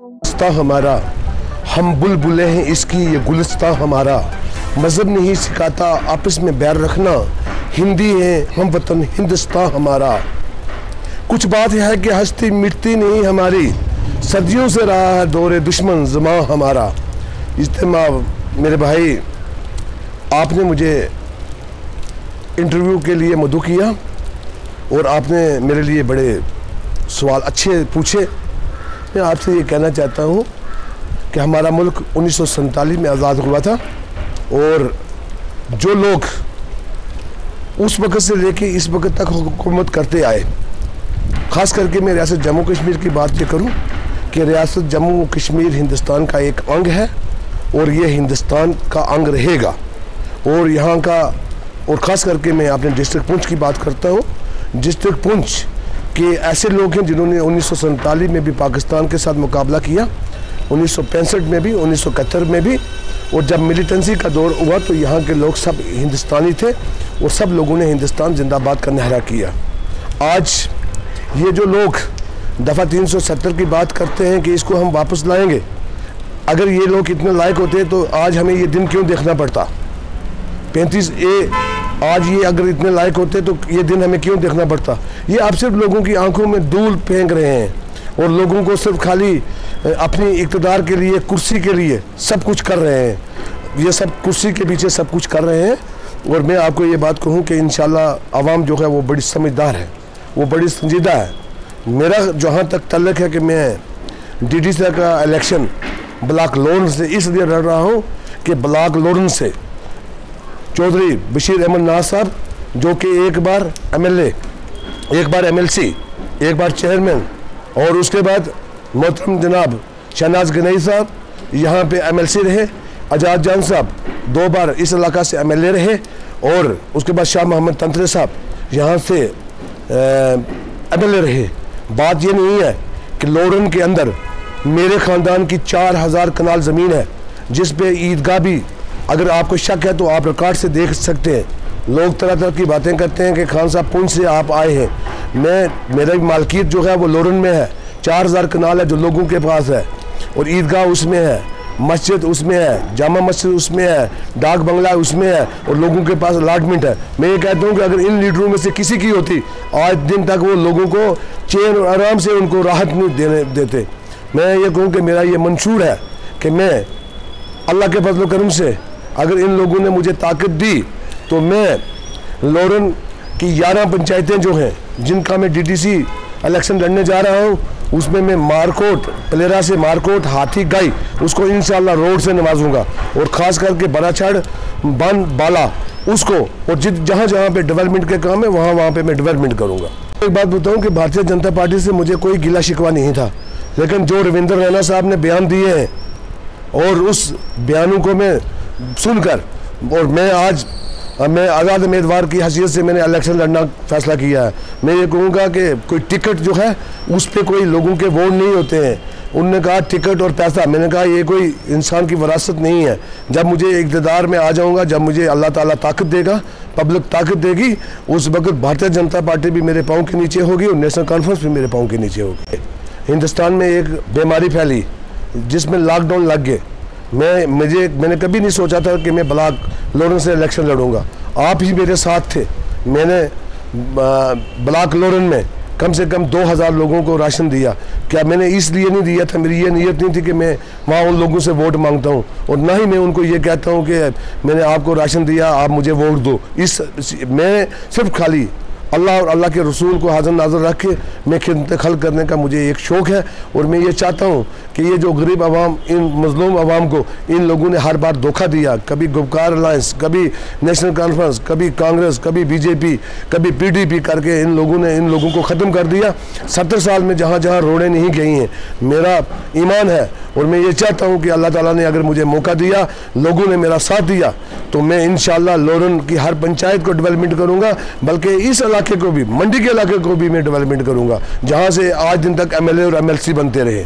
गुलिस्तां हमारा, हम बुलबुले हैं इसकी ये गुलिस्तां हमारा। मजहब नहीं सिखाता आपस में बैर रखना, हिंदी है हम वतन हिंदुस्तान हमारा। कुछ बात है कि हस्ती मिटती नहीं हमारी, सदियों से रहा है दौरे दुश्मन ज़मां हमारा। इज्तिमा मेरे भाई, आपने मुझे इंटरव्यू के लिए मदऊ किया और आपने मेरे लिए बड़े सवाल अच्छे पूछे। मैं आपसे ये कहना चाहता हूँ कि हमारा मुल्क 1947 में आज़ाद हुआ था और जो लोग उस वक़्त से लेके इस वक़्त तक हुकूमत करते आए, ख़ास करके मैं रियासत जम्मू कश्मीर की बात ये करूँ कि रियासत जम्मू कश्मीर हिंदुस्तान का एक अंग है और ये हिंदुस्तान का अंग रहेगा। और यहाँ का, और ख़ास करके मैं अपने डिस्ट्रिक्ट पुंछ की बात करता हूँ। डिस्ट्रिक्ट पुंछ के ऐसे लोग हैं जिन्होंने 1947 में भी पाकिस्तान के साथ मुकाबला किया, 1965 में भी, 1971 में भी। और जब मिलिटेंसी का दौर हुआ तो यहाँ के लोग सब हिंदुस्तानी थे और सब लोगों ने हिंदुस्तान जिंदाबाद का नारा किया। आज ये जो लोग दफ़ा 370 की बात करते हैं कि इसको हम वापस लाएंगे, अगर ये लोग इतने लायक होते तो आज हमें ये दिन क्यों देखना पड़ता? 35A आज ये अगर इतने लायक होते तो ये दिन हमें क्यों देखना पड़ता? ये आप सिर्फ लोगों की आंखों में धूल फेंक रहे हैं और लोगों को सिर्फ खाली अपनी इक़्तिदार के लिए, कुर्सी के लिए सब कुछ कर रहे हैं। ये सब कुर्सी के पीछे सब कुछ कर रहे हैं। और मैं आपको ये बात कहूँ कि इंशाल्लाह आवाम जो है वो बड़ी समझदार है, वो बड़ी संजीदा है। मेरा जहाँ तक तल्लक है कि मैं DDC का इलेक्शन ब्लॉक लॉरेंस से इसलिए लड़ रहा हूँ कि ब्लॉक लॉरेंस से चौधरी बशीर अहमद नाज साहब, जो कि एक बार MLA, एक बार MLC, एक बार चेयरमैन, और उसके बाद मोहतरम जनाब शहनाज गनई साहब यहाँ पे MLC रहे, आज़ाद जान साहब 2 बार इस इलाका से MLA रहे, और उसके बाद शाह मोहम्मद तंत्रे साहब यहाँ से MLA रहे। बात ये नहीं है कि लॉरेंस के अंदर मेरे ख़ानदान की 4000 कनाल ज़मीन है, जिस पे ईदगाह भी, अगर आपको शक है तो आप रिकॉर्ड से देख सकते हैं। लोग तरह तरह की बातें करते हैं कि खान साहब पुंछ से आप आए हैं। मेरा मालकियत जो है वो लॉरेंस में है, 4000 कनाल है जो लोगों के पास है, और ईदगाह उसमें है, मस्जिद उसमें है, जामा मस्जिद उसमें है, डाक बंगला उसमें है, और लोगों के पास अलाटमेंट है। मैं ये कहता हूँ कि अगर इन लीडरों में से किसी की होती, आज दिन तक वो लोगों को चैन और आराम से उनको राहत नहीं देते। मैं ये कहूँ कि मेरा ये मंशूर है कि मैं अल्लाह के फजल करम से, अगर इन लोगों ने मुझे ताकत दी तो मैं लॉरेंस की 11 पंचायतें जो हैं जिनका मैं DDC इलेक्शन लड़ने जा रहा हूँ, उसमें मैं मारकोट, पलेरा से मारकोट, हाथी गाई, उसको इंशाल्लाह रोड से नवाजूंगा, और ख़ास करके बराछड़, बन बाला उसको, और जहाँ जहाँ पे डेवलपमेंट के काम है वहाँ पे मैं डेवलपमेंट करूँगा। एक बात बताऊँ कि भारतीय जनता पार्टी से मुझे कोई गिला शिकवा नहीं था, लेकिन जो रविंद्र रैना साहब ने बयान दिए हैं और उस बयानों को मैं सुनकर, और मैं आज आज़ाद उम्मीदवार की हैसियत से मैंने इलेक्शन लड़ना फैसला किया है। मैं ये कहूँगा कि कोई टिकट जो है उस पर कोई लोगों के वोट नहीं होते हैं। उनने कहा टिकट और पैसा, मैंने कहा ये कोई इंसान की वरासत नहीं है। जब मुझे इक़्तिदार में आ जाऊँगा, जब मुझे अल्लाह ताला ताकत देगा, पब्लिक ताकत देगी, उस वक्त भारतीय जनता पार्टी भी मेरे पाँव के नीचे होगी और नेशनल कॉन्फ्रेंस भी मेरे पाँव के नीचे होगी। हिंदुस्तान में एक बीमारी फैली जिसमें लॉकडाउन लग गए। मैंने कभी नहीं सोचा था कि मैं ब्लॉक लॉरेंस से इलेक्शन लड़ूंगा। आप ही मेरे साथ थे। मैंने ब्लॉक लॉरेंस में कम से कम 2000 लोगों को राशन दिया। क्या मैंने इसलिए नहीं दिया था, मेरी ये नीयत नहीं थी कि मैं वहाँ उन लोगों से वोट मांगता हूँ, और ना ही मैं उनको ये कहता हूँ कि मैंने आपको राशन दिया, आप मुझे वोट दो। मैं सिर्फ खाली अल्लाह और अल्लाह के रसूल को हाज़िर नाज़िर रख के मैं खिदमत खल्क़ करने का मुझे एक शौक़ है। और मैं ये चाहता हूँ कि ये जो गरीब आवाम, इन मज़लूम आवाम को इन लोगों ने हर बार धोखा दिया, कभी गुपकार अलायंस, कभी नेशनल कॉन्फ्रेंस, कभी कांग्रेस, कभी BJP, कभी PDP करके इन लोगों ने इन लोगों को ख़त्म कर दिया। 70 साल में जहाँ जहाँ रोडें नहीं गई हैं, मेरा ईमान है और मैं ये चाहता हूँ कि अल्लाह ताला ने अगर मुझे मौका दिया, लोगों ने मेरा साथ दिया, तो मैं इंशाअल्लाह लॉरेंस की हर पंचायत को डेवलपमेंट करूँगा, बल्कि इस इलाके को भी, मंडी के इलाके को भी मैं डेवलपमेंट करूँगा, जहाँ से आज दिन तक MLA और MLC बनते रहे।